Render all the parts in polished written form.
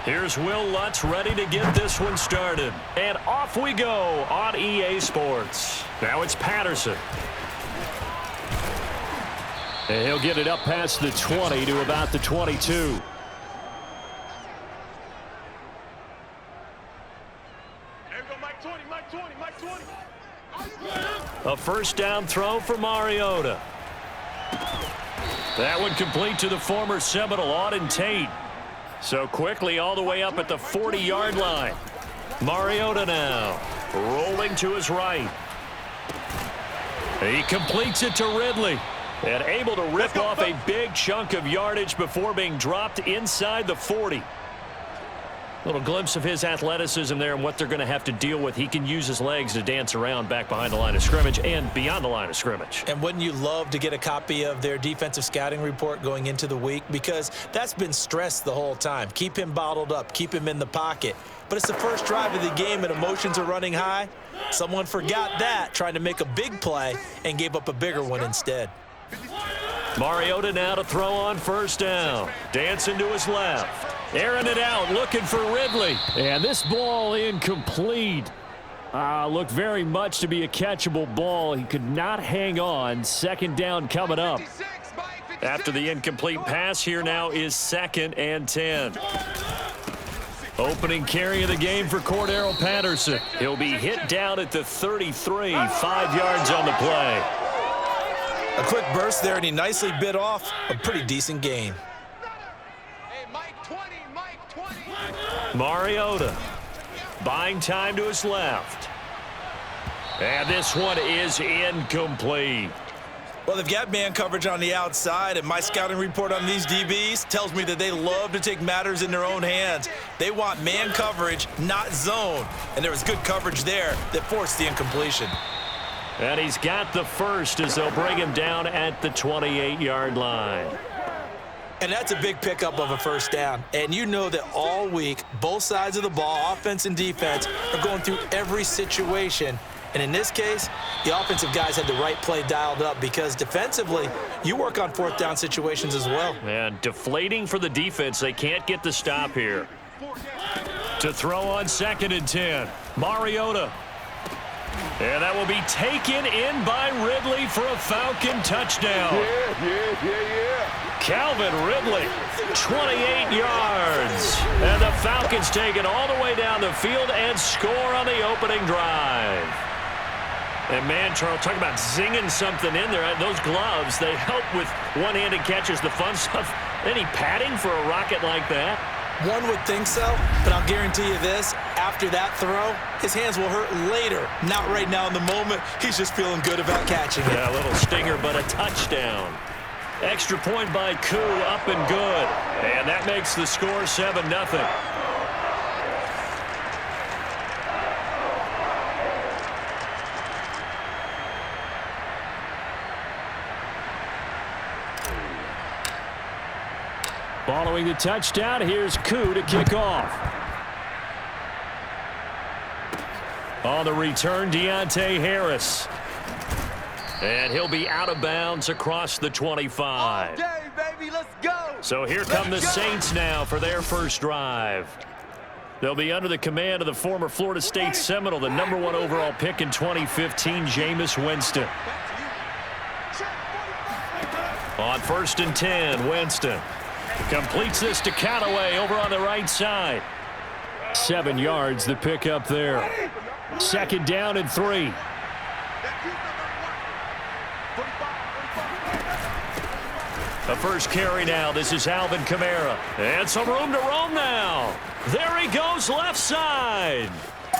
Here's Will Lutz ready to get this one started. And off we go on EA Sports. Now it's Patterson. And he'll get it up past the 20 to about the 22. A first down throw for Mariota. That one complete to the former Seminole, Auden Tate. So quickly all the way up at the 40-yard line. Mariota now rolling to his right. He completes it to Ridley. And able to rip off a big chunk of yardage before being dropped inside the 40. Little glimpse of his athleticism there and what they're going to have to deal with. He can use his legs to dance around back behind the line of scrimmage and beyond the line of scrimmage. And wouldn't you love to get a copy of their defensive scouting report going into the week? Because that's been stressed the whole time. Keep him bottled up. Keep him in the pocket. But it's the first drive of the game and emotions are running high. Someone forgot that, trying to make a big play and gave up a bigger one instead. Mariota now to throw on first down. Dancing to his left. Airing it out, looking for Ridley. And this ball incomplete. Looked very much to be a catchable ball. He could not hang on. Second down coming up. After the incomplete pass, here now is 2nd and 10. Opening carry of the game for Cordero Patterson. He'll be hit down at the 33, 5 yards on the play. A quick burst there, and he nicely bit off a pretty decent gain. Mariota buying time to his left. And this one is incomplete. Well, they've got man coverage on the outside, and my scouting report on these DBs tells me that they love to take matters in their own hands. They want man coverage, not zone. And there was good coverage there that forced the incompletion. And he's got the first as they'll bring him down at the 28-yard line. And that's a big pickup of a first down. And you know that all week, both sides of the ball, offense and defense, are going through every situation. And in this case, the offensive guys had the right play dialed up because defensively, you work on fourth down situations as well. And deflating for the defense. They can't get the stop here. To throw on 2nd and 10. Mariota. And that will be taken in by Ridley for a Falcon touchdown. Yeah. Calvin Ridley, 28 yards. And the Falcons take it all the way down the field and score on the opening drive. And man, Charles, talk about zinging something in there. Those gloves, they help with one-handed catches, the fun stuff. Any padding for a rocket like that? One would think so, but I'll guarantee you this. After that throw, his hands will hurt later. Not right now in the moment. He's just feeling good about catching it. Yeah, a little stinger, but a touchdown. Extra point by Koo, up and good. And that makes the score 7-0. Following the touchdown, here's Koo to kick off. On the return, Deontay Harris. And he'll be out of bounds across the 25. All day, baby, let's go. So here come the Saints now for their first drive. They'll be under the command of the former Florida State Seminole, the #1 overall pick in 2015, Jameis Winston. On 1st and 10, Winston completes this to Callaway over on the right side. 7 yards, the pickup there. 2nd down and 3. The first carry now. This is Alvin Kamara. And some room to roam now. There he goes, left side.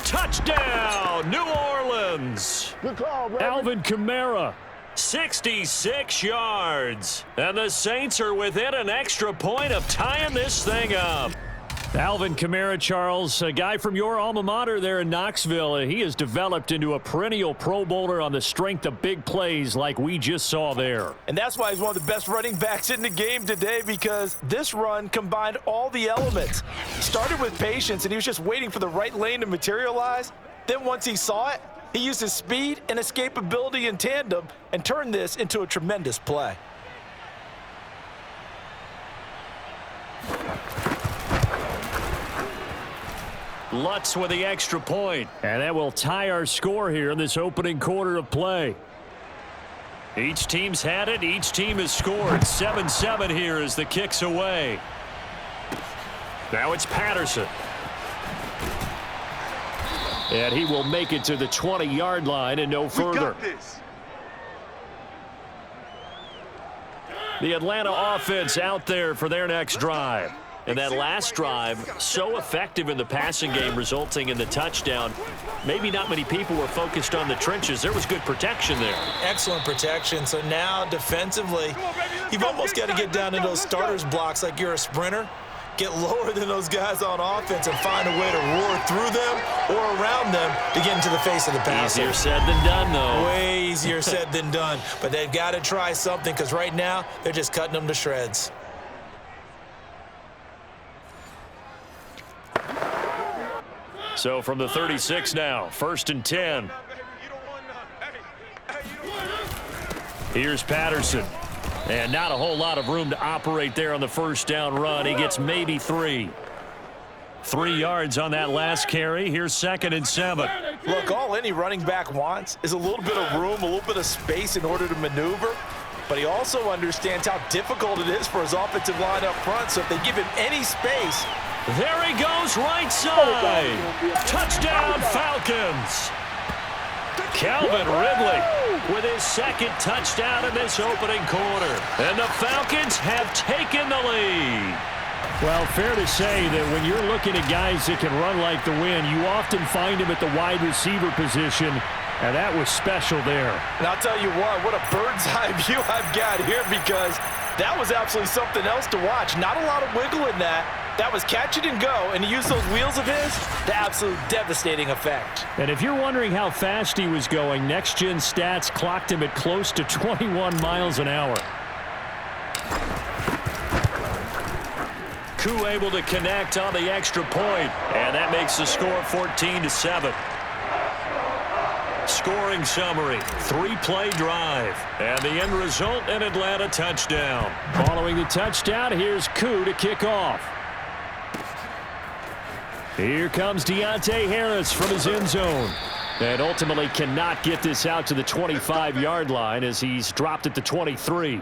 Touchdown, New Orleans. Good call, bro. Alvin Kamara, 66 yards. And the Saints are within an extra point of tying this thing up. Alvin Kamara, Charles, a guy from your alma mater there in Knoxville. He has developed into a perennial Pro Bowler on the strength of big plays like we just saw there. And that's why he's one of the best running backs in the game today, because this run combined all the elements. He started with patience, and he was just waiting for the right lane to materialize. Then once he saw it, he used his speed and escapability in tandem and turned this into a tremendous play. Lutz with the extra point. And that will tie our score here in this opening quarter of play. Each team's had it. Each team has scored. 7-7 here as the kick's away. Now it's Patterson. And he will make it to the 20-yard line and no further. The Atlanta offense out there for their next drive. And that last drive, so effective in the passing game, resulting in the touchdown. Maybe not many people were focused on the trenches. There was good protection there. Excellent protection. So now defensively, you've almost got to get down in those starters blocks like you're a sprinter. Get lower than those guys on offense and find a way to roar through them or around them to get into the face of the passer. Easier said than done, though. Way easier said than done. But they've got to try something because right now they're just cutting them to shreds. So from the 36 now, 1st and 10. Here's Patterson. And not a whole lot of room to operate there on the first down run. He gets maybe 3. 3 yards on that last carry. Here's 2nd and 7. Look, all any running back wants is a little bit of room, a little bit of space in order to maneuver. But he also understands how difficult it is for his offensive line up front. So if they give him any space. There he goes, right side. Touchdown, Falcons. Calvin Ridley with his 2nd touchdown in this opening quarter. And the Falcons have taken the lead. Well, fair to say that when you're looking at guys that can run like the wind, you often find them at the wide receiver position, and that was special there. And I'll tell you what a bird's eye view I've got here because that was absolutely something else to watch. Not a lot of wiggle in that. That was catch it and go, and he used those wheels of his to absolute devastating effect. And if you're wondering how fast he was going, next-gen stats clocked him at close to 21 miles an hour. Koo able to connect on the extra point, and that makes the score 14-7. Scoring summary, 3-play drive, and the end result, an Atlanta touchdown. Following the touchdown, here's Koo to kick off. Here comes Deontay Harris from his end zone. And ultimately cannot get this out to the 25-yard line as he's dropped at the 23.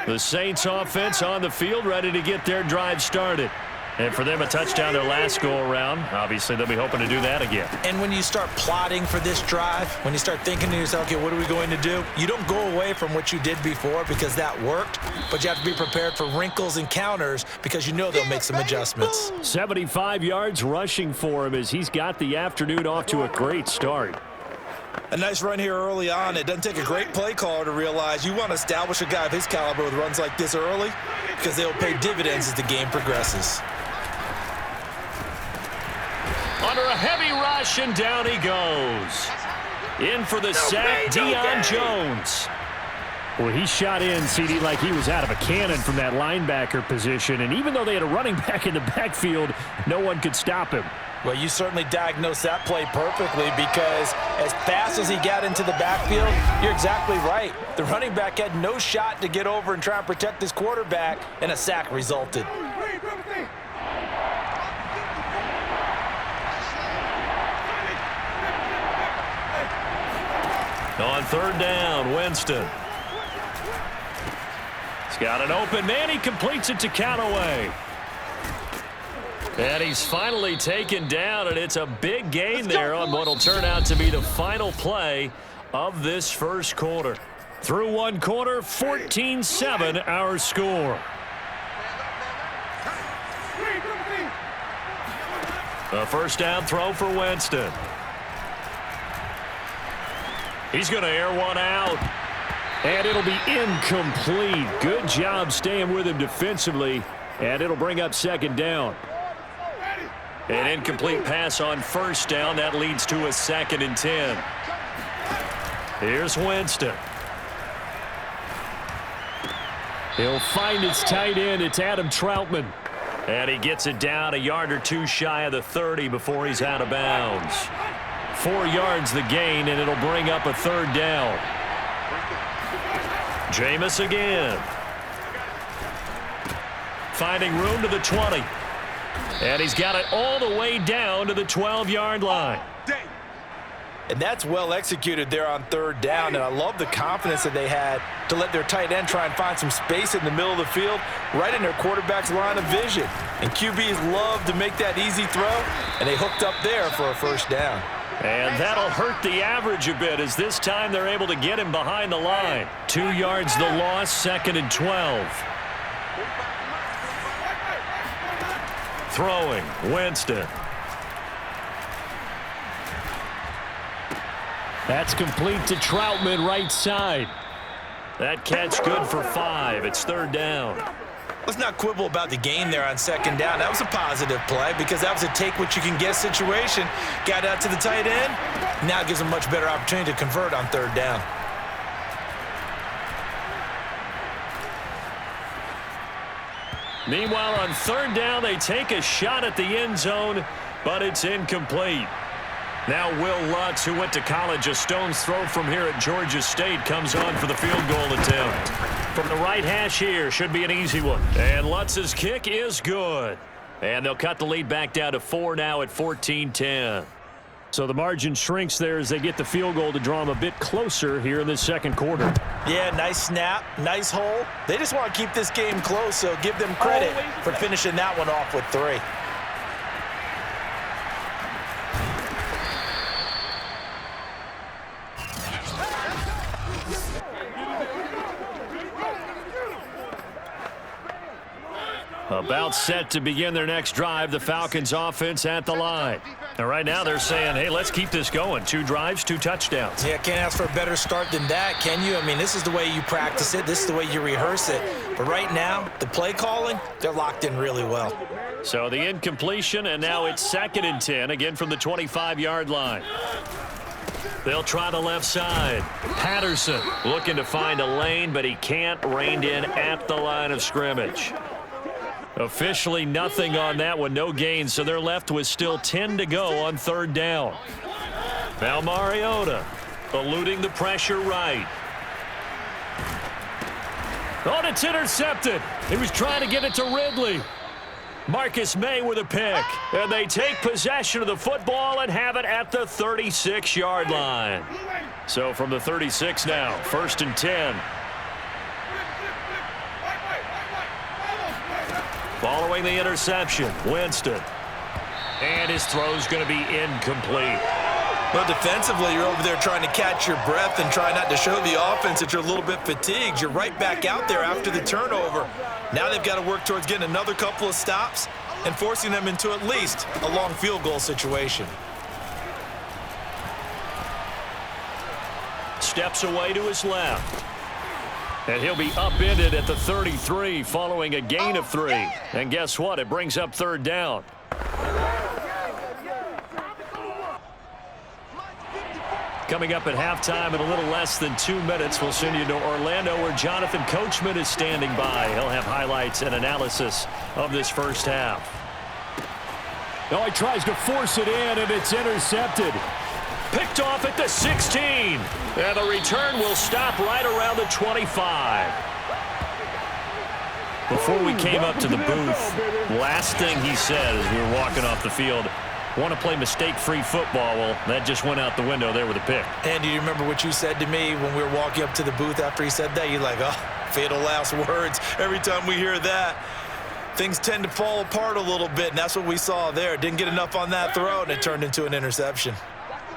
The Saints offense on the field ready to get their drive started. And for them, a touchdown their last go-around. Obviously, they'll be hoping to do that again. And when you start plotting for this drive, when you start thinking to yourself, okay, what are we going to do? You don't go away from what you did before because that worked, but you have to be prepared for wrinkles and counters because you know they'll make some adjustments. 75 yards rushing for him as he's got the afternoon off to a great start. A nice run here early on. It doesn't take a great play caller to realize you want to establish a guy of his caliber with runs like this early because they'll pay dividends as the game progresses. Under a heavy rush, and down he goes. In for the sack, Deion Jones. Well, he shot in, CD, like he was out of a cannon from that linebacker position. And even though they had a running back in the backfield, no one could stop him. Well, you certainly diagnosed that play perfectly because as fast as he got into the backfield, you're exactly right. The running back had no shot to get over and try and protect his quarterback, and a sack resulted. On 3rd down, Winston. He's got an open man. He completes it to Callaway. And he's finally taken down, and it's a big gain there on what will turn out to be the final play of this first quarter. Through one quarter, 14-7 our score. A first down throw for Winston. He's going to air one out. And it'll be incomplete. Good job staying with him defensively. And it'll bring up 2nd down. An incomplete pass on 1st down. That leads to a 2nd and 10. Here's Winston. He'll find his tight end. It's Adam Troutman. And he gets it down a yard or two shy of the 30 before he's out of bounds. 4 yards the gain, and it'll bring up a 3rd down. Jameis again. Finding room to the 20. And he's got it all the way down to the 12-yard line. And that's well executed there on third down, and I love the confidence that they had to let their tight end try and find some space in the middle of the field, right in their quarterback's line of vision. And QBs love to make that easy throw, and they hooked up there for a first down. And that'll hurt the average a bit, as this time they're able to get him behind the line. 2 yards the loss, 2nd and 12. Throwing, Winston. That's complete to Troutman, right side. That catch good for 5. It's 3rd down. Let's not quibble about the gain there on 2nd down. That was a positive play because that was a take-what-you-can-get situation. Got out to the tight end. Now gives them much better opportunity to convert on 3rd down. Meanwhile, on 3rd down, they take a shot at the end zone, but it's incomplete. Now Will Lutz, who went to college a stone's throw from here at Georgia State, comes on for the field goal attempt. From the right hash here, should be an easy one. And Lutz's kick is good. And they'll cut the lead back down to 4 now at 14-10. So the margin shrinks there as they get the field goal to draw them a bit closer here in the 2nd quarter. Yeah, nice snap, nice hole. They just want to keep this game close, so give them credit for finishing that one off with 3. About set to begin their next drive, the Falcons offense at the line. And right now they're saying, hey, let's keep this going. 2 drives, 2 touchdowns. Yeah, can't ask for a better start than that, can you? I mean, this is the way you practice it. This is the way you rehearse it. But right now, the play calling, they're locked in really well. So the incompletion, and now it's 2nd and 10, again from the 25-yard line. They'll try the left side. Patterson looking to find a lane, but he can't. Reined in at the line of scrimmage. Officially nothing on that one, no gain, so they're left with still 10 to go on 3rd down. Now Mariota eluding the pressure right. Oh, and it's intercepted. He was trying to get it to Ridley. Marcus May with a pick, and they take possession of the football and have it at the 36-yard line. So from the 36 now, 1st and 10. Following the interception, Winston. And his throw's going to be incomplete. Well, defensively, you're over there trying to catch your breath and try not to show the offense that you're a little bit fatigued. You're right back out there after the turnover. Now they've got to work towards getting another couple of stops and forcing them into at least a long field goal situation. Steps away to his left. And he'll be upended at the 33 following a gain of 3. And guess what? It brings up 3rd down. Coming up at halftime in a little less than 2 minutes, we'll send you to Orlando where Jonathan Coachman is standing by. He'll have highlights and analysis of this first half. Now he tries to force it in, and it's intercepted. Picked off at the 16. And the return will stop right around the 25. Before we came up to the booth, last thing he said as we were walking off the field, want to play mistake-free football. Well, that just went out the window there with a pick. And do you remember what you said to me when we were walking up to the booth after he said that? You're like, oh, fatal last words. Every time we hear that, things tend to fall apart a little bit, and that's what we saw there. Didn't get enough on that throw, and it turned into an interception.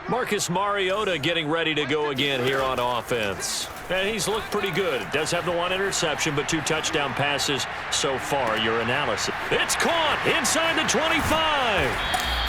Marcus Mariota getting ready to go again here on offense. And he's looked pretty good. Does have the 1 interception, but 2 touchdown passes so far. Your analysis. It's caught inside the 25.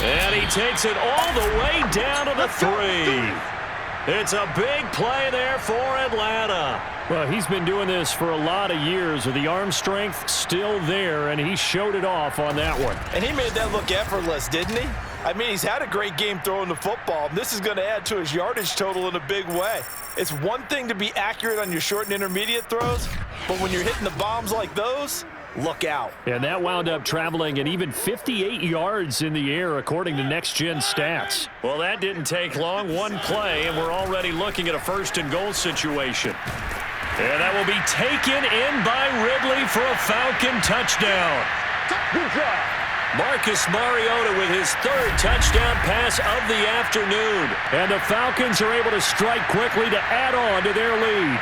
And he takes it all the way down to the 3. It's a big play there for Atlanta. Well, he's been doing this for a lot of years with the arm strength still there, and he showed it off on that one. And he made that look effortless, didn't he? I mean, he's had a great game throwing the football. This is going to add to his yardage total in a big way. It's one thing to be accurate on your short and intermediate throws, but when you're hitting the bombs like those, look out. And that wound up traveling an even 58 yards in the air, according to Next Gen Stats. Well, that didn't take long. 1 play, and we're already looking at a 1st and goal situation. And that will be taken in by Ridley for a Falcon touchdown. Good job. Marcus Mariota with his third touchdown pass of the afternoon. And the Falcons are able to strike quickly to add on to their lead.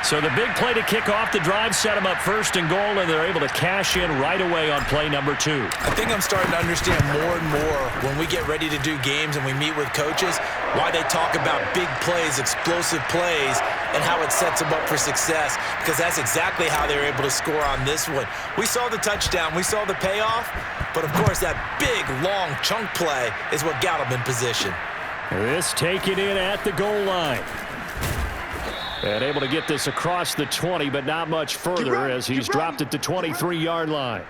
So the big play to kick off the drive set them up first and goal, and they're able to cash in right away on play number 2. I think I'm starting to understand more and more when we get ready to do games and we meet with coaches why they talk about big plays, explosive plays, and how it sets them up for success, because that's exactly how they're able to score on this one. We saw the touchdown. We saw the payoff. But, of course, that big, long chunk play is what got them in position. This taken in at the goal line. And able to get this across the 20, but not much further as he's dropped it to 23-yard line.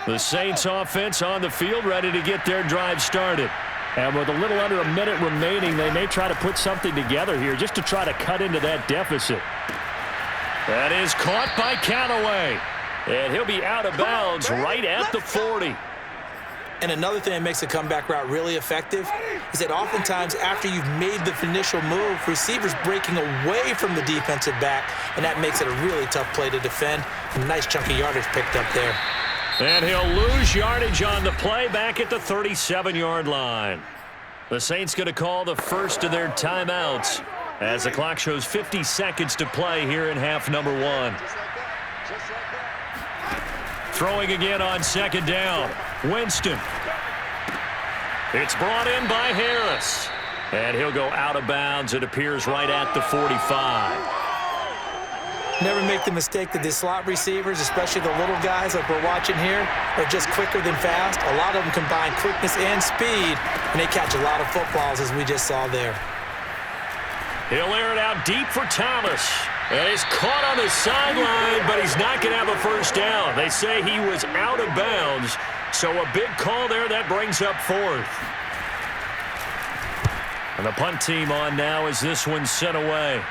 The Saints offense on the field ready to get their drive started. And with a little under a minute remaining, they may try to put something together here just to try to cut into that deficit. That is caught by Callaway. And he'll be out of bounds right at the 40. And another thing that makes a comeback route really effective is that oftentimes after you've made the initial move, receivers breaking away from the defensive back, and that makes it a really tough play to defend. A nice chunk of yardage picked up there. And he'll lose yardage on the play back at the 37-yard line. The Saints going to call the first of their timeouts as the clock shows 50 seconds to play here in half number 1. Throwing again on second down. Winston. It's brought in by Harris. And he'll go out of bounds. It appears right at the 45. Never make the mistake that the slot receivers, especially the little guys like we're watching here, are just quicker than fast. A lot of them combine quickness and speed, and they catch a lot of footballs, as we just saw there. He'll air it out deep for Thomas. And he's caught on the sideline, but he's not going to have a first down. They say he was out of bounds, so a big call there that brings up 4th. And the punt team on now as this one's sent away.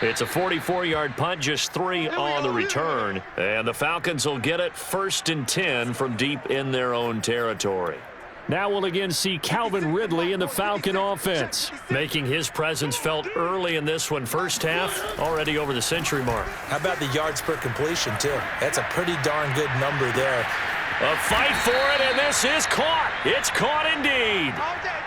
It's a 44-yard punt, just 3 on the return. And the Falcons will get it 1st and 10 from deep in their own territory. Now we'll again see Calvin Ridley in the Falcon offense, making his presence felt early in this one. First half, already over the century mark. How about the yards per completion, too? That's a pretty darn good number there. A fight for it, and this is caught. It's caught indeed.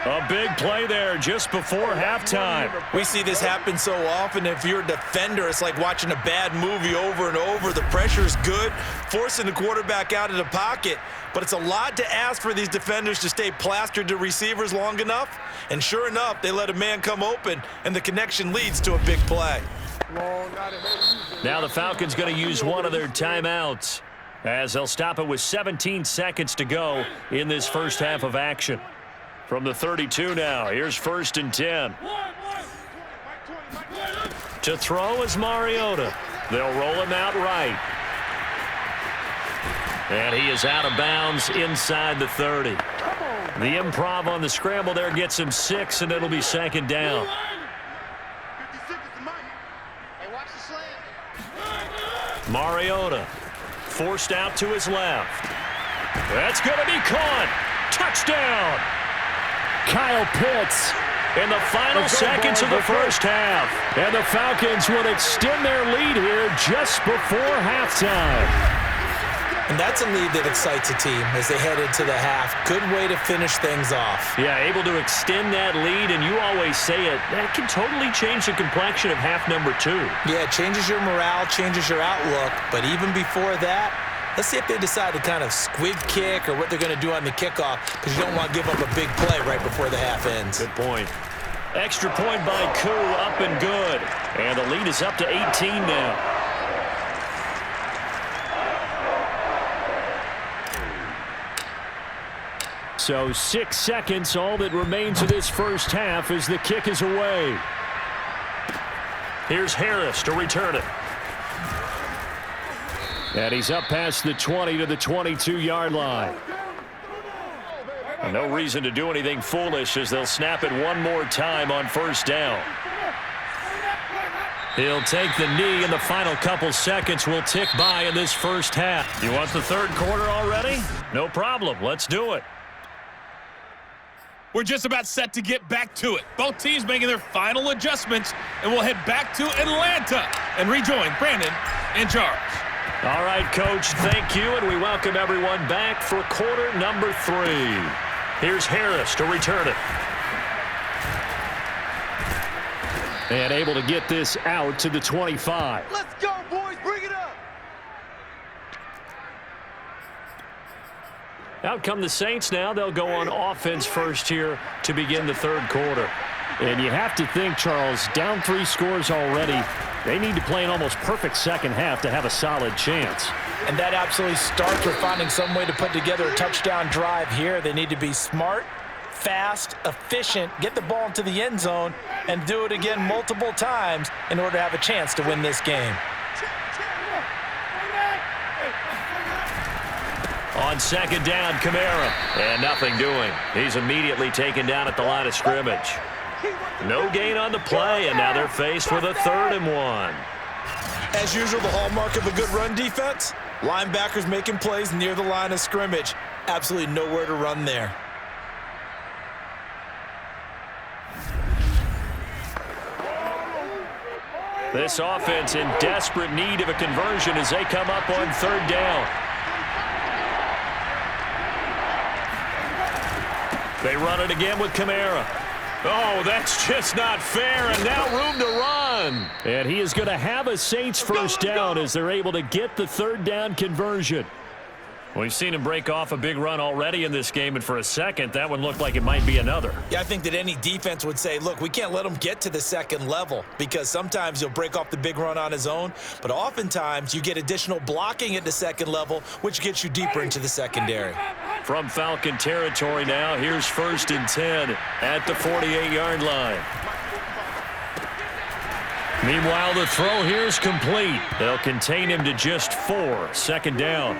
A big play there just before halftime. We see this happen so often. If you're a defender, it's like watching a bad movie over and over. The pressure is good, forcing the quarterback out of the pocket. But it's a lot to ask for these defenders to stay plastered to receivers long enough. And sure enough, they let a man come open, and the connection leads to a big play. Now the Falcons going to use one of their timeouts, as they'll stop it with 17 seconds to go in this first half of action. From the 32 now, here's 1st and 10. To throw is Mariota. They'll roll him out right. And he is out of bounds inside the 30. The improv on the scramble there gets him 6, and it'll be 2nd down. Mariota forced out to his left. That's going to be caught. Touchdown. Kyle Pitts in the final seconds of the first half. And the Falcons will extend their lead here just before halftime. And that's a lead that excites a team as they head into the half. Good way to finish things off. Yeah, able to extend that lead, and you always say it, that can totally change the complexion of half number 2. Yeah, it changes your morale, changes your outlook. But even before that, let's see if they decide to kind of squib kick or what they're going to do on the kickoff, because you don't want to give up a big play right before the half ends. Good point. Extra point by Koo, up and good. And the lead is up to 18 now. So 6 seconds, all that remains of this first half as the kick is away. Here's Harris to return it. And he's up past the 20 to the 22-yard line. No reason to do anything foolish as they'll snap it one more time on first down. He'll take the knee, and the final couple seconds will tick by in this first half. You want the third quarter already? No problem. Let's do it. We're just about set to get back to it. Both teams making their final adjustments, and we'll head back to Atlanta and rejoin Brandon and Charles. All right, Coach, thank you, and we welcome everyone back for quarter number 3. Here's Harris to return it. And able to get this out to the 25. Let's go, boys. Bring it up. Out come the Saints now. They'll go on offense first here to begin the third quarter. And you have to think, Charles, down 3 scores already. They need to play an almost perfect second half to have a solid chance. And that absolutely starts with finding some way to put together a touchdown drive here. They need to be smart, fast, efficient, get the ball into the end zone, and do it again multiple times in order to have a chance to win this game. On second down, Kamara. And nothing doing. He's immediately taken down at the line of scrimmage. No gain on the play, and now they're faced with a 3rd and 1. As usual, the hallmark of a good run defense, linebackers making plays near the line of scrimmage. Absolutely nowhere to run there. This offense in desperate need of a conversion as they come up on 3rd down. They run it again with Kamara. Oh, that's just not fair, and now room to run. And he is going to have a Saints first down as they're able to get the 3rd down conversion. We've seen him break off a big run already in this game, and for a second, that one looked like it might be another. Yeah, I think that any defense would say, look, we can't let him get to the second level because sometimes he'll break off the big run on his own, but oftentimes you get additional blocking at the second level, which gets you deeper into the secondary. From Falcon territory now, here's 1st and 10 at the 48-yard line. Meanwhile, the throw here is complete. They'll contain him to just 4, 2nd down.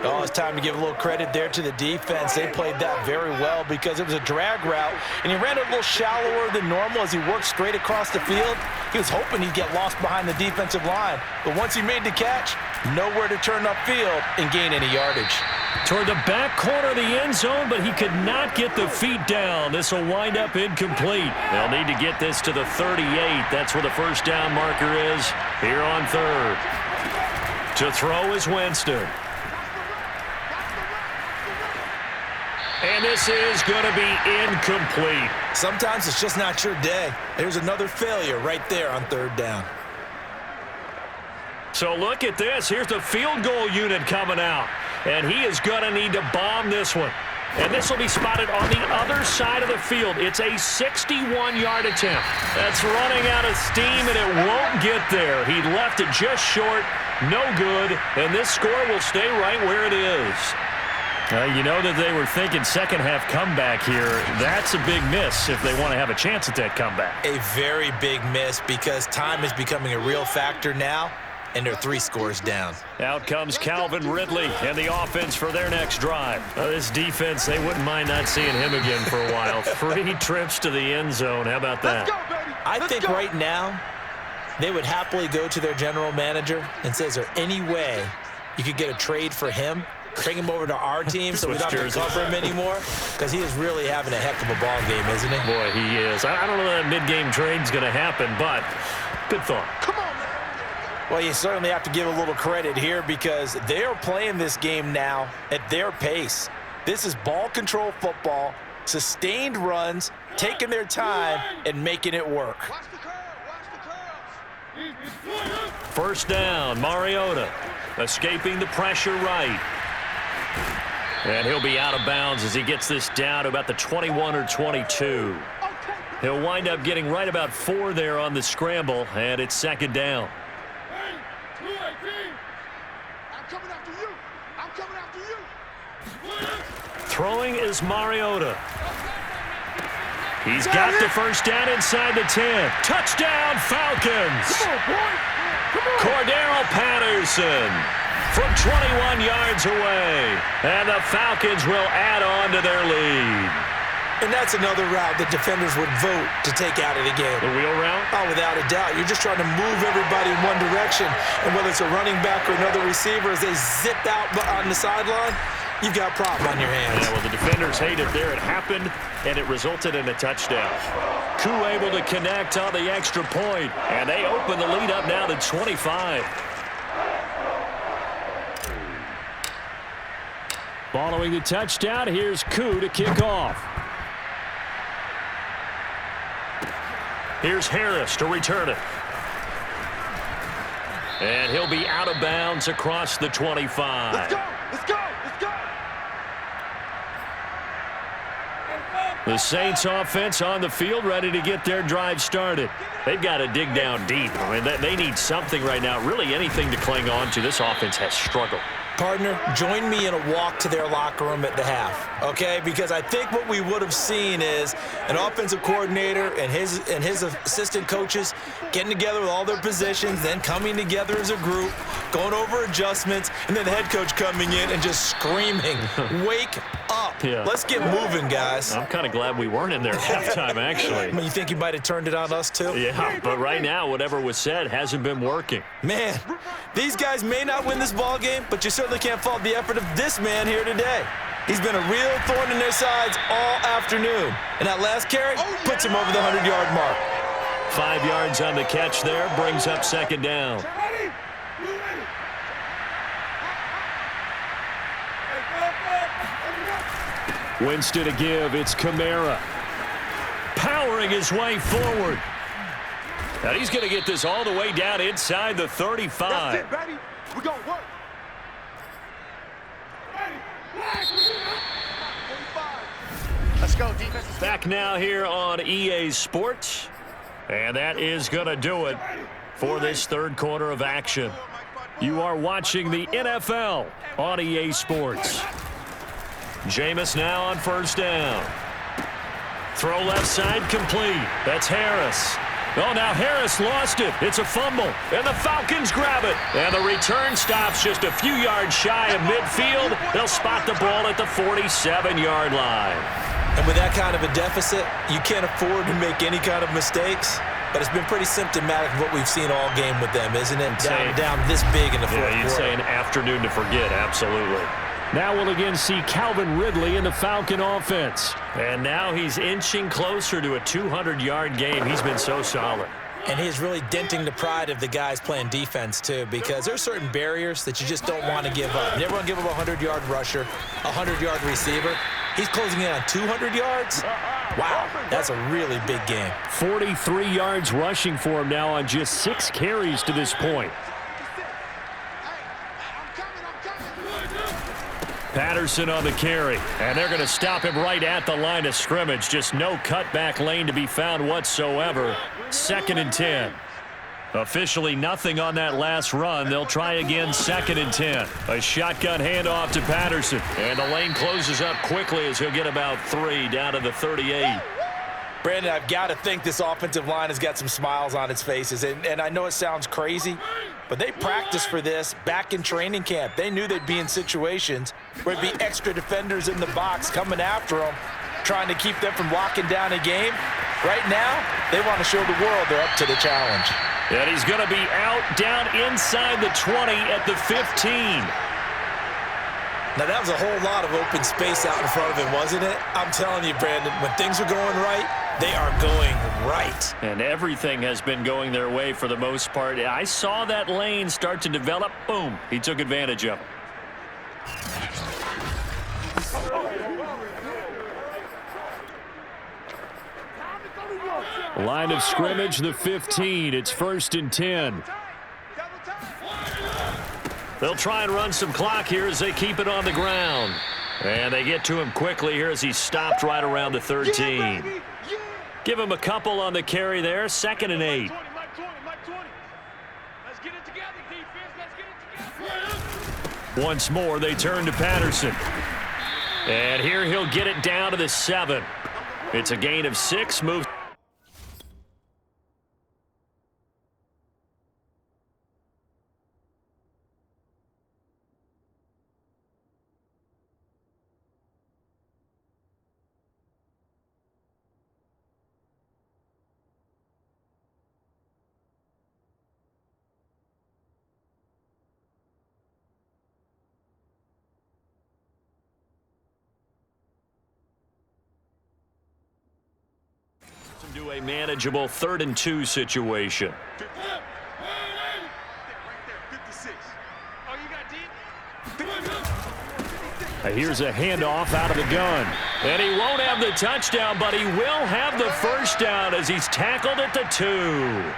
Oh, it's time to give a little credit there to the defense. They played that very well because it was a drag route, and he ran it a little shallower than normal as he worked straight across the field. He was hoping he'd get lost behind the defensive line, but once he made the catch, nowhere to turn upfield and gain any yardage. Toward the back corner of the end zone, but he could not get the feet down. This will wind up incomplete. They'll need to get this to the 38. That's where the first down marker is here on 3rd. To throw is Winston. And this is going to be incomplete. Sometimes it's just not your day. There's another failure right there on 3rd down. So look at this. Here's the field goal unit coming out. And he is going to need to bomb this one. And this will be spotted on the other side of the field. It's a 61-yard attempt. That's running out of steam, and it won't get there. He left it just short. No good. And this score will stay right where it is. You know that they were thinking second half comeback here. That's a big miss if they want to have a chance at that comeback. A very big miss because time is becoming a real factor now, and they're 3 scores down. Out comes Calvin Ridley and the offense for their next drive. This defense, they wouldn't mind not seeing him again for a while. 3 trips to the end zone. How about that? Let's go, baby. I think right now they would happily go to their general manager and say, is there any way you could get a trade for him? Bring him over to our team so we don't have to cover him anymore, because he is really having a heck of a ball game, isn't he? Boy, he is. I don't know that mid-game trade's going to happen, but good thought. Come on, man. Well, you certainly have to give a little credit here because they are playing this game now at their pace. This is ball control football, sustained runs, taking their time, and making it work. Watch the curve. Watch the curve. First down, Mariota escaping the pressure right. And he'll be out of bounds as he gets this down to about the 21 or 22. He'll wind up getting right about 4 there on the scramble, and it's 2nd down. I'm coming after you. I'm coming after you. Throwing is Mariota. He's got the first down inside the 10. Touchdown, Falcons. Come on, boy. Come on. Cordero Patterson from 21 yards away. And the Falcons will add on to their lead. And that's another route that defenders would vote to take out of the game. The wheel route? Oh, without a doubt. You're just trying to move everybody in one direction. And whether it's a running back or another receiver, as they zip out on the sideline, you've got a problem on your hands. Yeah, well, the defenders hate it there. It happened, and it resulted in a touchdown. Koo able to connect on the extra point, and they open the lead up now to 25. Following the touchdown, here's Koo to kick off. Here's Harris to return it. And he'll be out of bounds across the 25. Let's go! Let's go! Let's go! The Saints offense on the field ready to get their drive started. They've got to dig down deep. I mean, they need something right now, really anything to cling on to. This offense has struggled. Partner, join me in a walk to their locker room at the half, okay? Because I think what we would have seen is an offensive coordinator and his assistant coaches getting together with all their positions, then coming together as a group, going over adjustments, and then the head coach coming in and just screaming, wake up. Yeah. Let's get moving, guys. I'm kind of glad we weren't in there at halftime, actually. I mean, you think you might have turned it on us, too? Yeah, but right now, whatever was said hasn't been working. Man, these guys may not win this ball game, but you certainly can't fault the effort of this man here today. He's been a real thorn in their sides all afternoon. And that last carry puts him over the 100-yard mark. 5 yards on the catch there, brings up second down. Winston to give, it's Kamara. Powering his way forward. And he's going to get this all the way down inside the 35. That's it, baby. We're going to work. Let's go, defense. Back now here on EA Sports. And that is going to do it for this third quarter of action. You are watching the NFL on EA Sports. Jameis now on first down. Throw left side complete. That's Harris. Oh, now Harris lost it. It's a fumble, and the Falcons grab it. And the return stops just a few yards shy of midfield. They'll spot the ball at the 47-yard line. And with that kind of a deficit, you can't afford to make any kind of mistakes. But it's been pretty symptomatic of what we've seen all game with them, isn't it? Down this big in the fourth quarter. Yeah, you'd say an afternoon to forget, absolutely. Now we'll again see Calvin Ridley in the Falcon offense. And now he's inching closer to a 200-yard game. He's been so solid. And he's really denting the pride of the guys playing defense, too, because there's certain barriers that you just don't want to give up. You never want to give up a 100-yard rusher, a 100-yard receiver. He's closing in on 200 yards. Wow, that's a really big game. 43 yards rushing for him now on just 6 carries to this point. Patterson on the carry, and they're going to stop him right at the line of scrimmage. Just no cutback lane to be found whatsoever. 2nd and 10. Officially nothing on that last run. They'll try again 2nd and 10. A shotgun handoff to Patterson, and the lane closes up quickly as he'll get about 3 down to the 38. Brandon, I've got to think this offensive line has got some smiles on its faces. And I know it sounds crazy, but they practiced for this back in training camp. They knew they'd be in situations where it'd be extra defenders in the box coming after them, trying to keep them from locking down a game. Right now, they want to show the world they're up to the challenge. And he's going to be out down inside the 20 at the 15. Now, that was a whole lot of open space out in front of him, wasn't it? I'm telling you, Brandon, when things are going right, they are going right. And everything has been going their way for the most part. I saw that lane start to develop. Boom. He took advantage of it. Line of scrimmage, the 15. It's 1st and 10. They'll try and run some clock here as they keep it on the ground. And they get to him quickly here as he's stopped right around the 13. Give him a couple on the carry there. 2nd and 8. Once more, they turn to Patterson. And here he'll get it down to the 7. It's a gain of 6. Moves. To a manageable 3rd and 2 situation. Right there, 56. Oh, you got deep? Here's a handoff out of the gun. And he won't have the touchdown, but he will have the first down as he's tackled at the 2.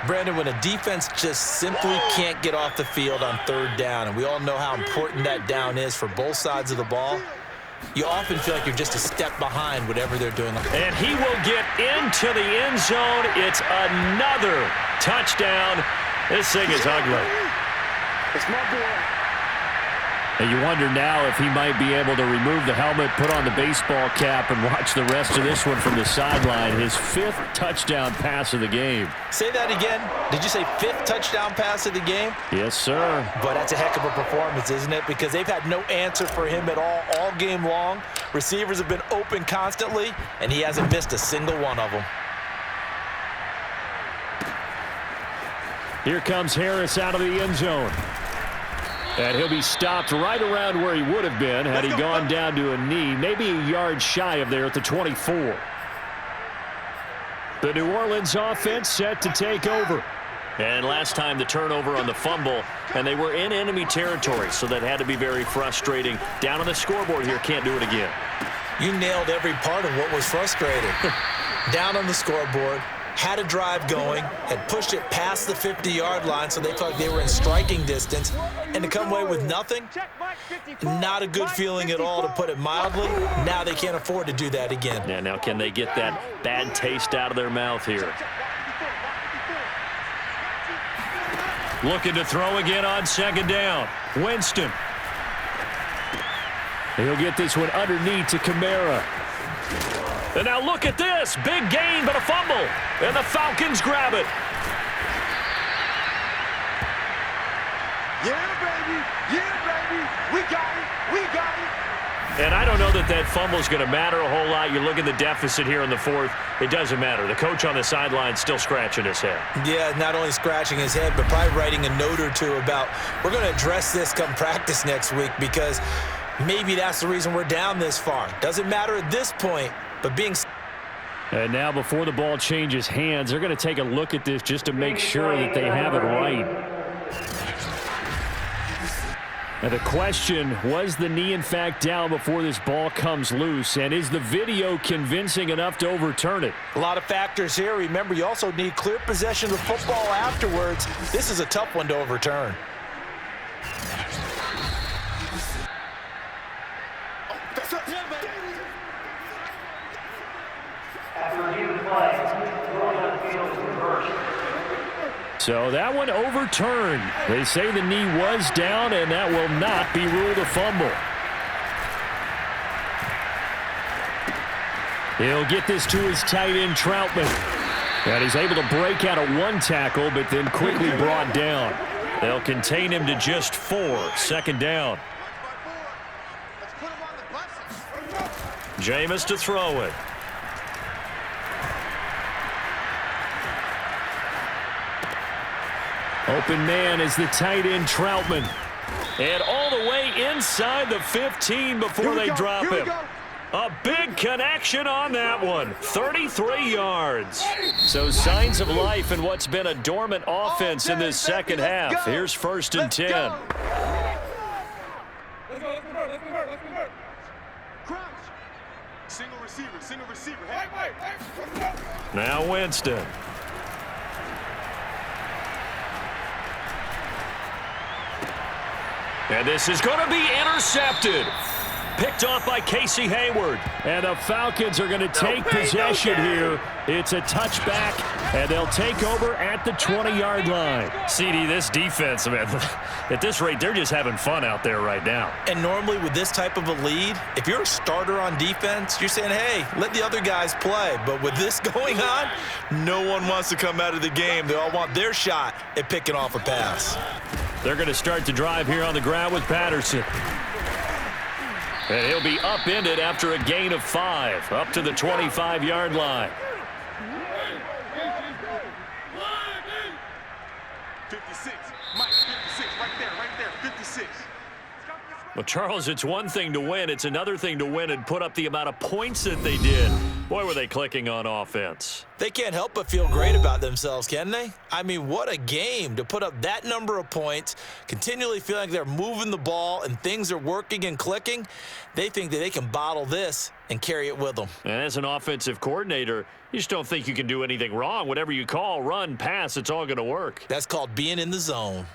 Brandon, when a defense just simply can't get off the field on 3rd down, and we all know how important that down is for both sides of the ball, you often feel like you're just a step behind whatever they're doing. And he will get into the end zone. It's another touchdown. This thing is ugly. It's my boy. And you wonder now if he might be able to remove the helmet, put on the baseball cap, and watch the rest of this one from the sideline. His 5th touchdown pass of the game. Say that again. Did you say 5th touchdown pass of the game? Yes, sir. But that's a heck of a performance, isn't it? Because they've had no answer for him at all game long. Receivers have been open constantly, and he hasn't missed a single one of them. Here comes Harris out of the end zone. And he'll be stopped right around where he would have been had he gone down to a knee, maybe a yard shy of there at the 24. The New Orleans offense set to take over. And last time the turnover on the fumble, and they were in enemy territory, so that had to be very frustrating. Down on the scoreboard here, can't do it again. You nailed every part of what was frustrating. Down on the scoreboard, had a drive going, had pushed it past the 50-yard line so they felt like they were in striking distance, and to come away with nothing, not a good feeling at all, to put it mildly. Now they can't afford to do that again. Yeah, now can they get that bad taste out of their mouth here? Looking to throw again on 2nd down. Winston. He'll get this one underneath to Kamara. And now look at this. Big gain, but a fumble. And the Falcons grab it. Yeah, baby. Yeah, baby. We got it. We got it. And I don't know that that fumble is going to matter a whole lot. You look at the deficit here in the 4th. It doesn't matter. The coach on the sideline still scratching his head. Yeah, not only scratching his head, but probably writing a note or two about, we're going to address this come practice next week, because maybe that's the reason we're down this far. Doesn't matter at this point, but being... And now before the ball changes hands, they're going to take a look at this just to make sure that they have it right. And the question, was the knee in fact down before this ball comes loose? And is the video convincing enough to overturn it? A lot of factors here. Remember, you also need clear possession of the football afterwards. This is a tough one to overturn. So that one overturned. They say the knee was down, and that will not be ruled a fumble. He'll get this to his tight end, Troutman. And he's able to break out of 1 tackle, but then quickly brought down. They'll contain him to just 4. 2nd down. Jameis to throw it. Open man is the tight end, Troutman. And all the way inside the 15 before they drop him. A big connection on that one. 33 yards. So signs of life in what's been a dormant offense in this 2nd half. Here's 1st and 10. Single receiver. Now Winston. And this is going to be intercepted. Picked off by Casey Hayward. And the Falcons are going to take possession here. It's a touchback, and they'll take over at the 20-yard line. CD, this defense, man, at this rate, they're just having fun out there right now. And normally with this type of a lead, if you're a starter on defense, you're saying, hey, let the other guys play. But with this going on, no one wants to come out of the game. They all want their shot at picking off a pass. They're going to start the drive here on the ground with Patterson. And he'll be upended after a gain of 5, up to the 25-yard line. 56. Mike, 56. Right there. 56. Well, Charles, it's one thing to win. It's another thing to win and put up the amount of points that they did. Boy, were they clicking on offense. They can't help but feel great about themselves, can they? I mean, what a game to put up that number of points, continually feeling like they're moving the ball and things are working and clicking. They think that they can bottle this and carry it with them. And as an offensive coordinator, you just don't think you can do anything wrong. Whatever you call, run, pass, it's all going to work. That's called being in the zone.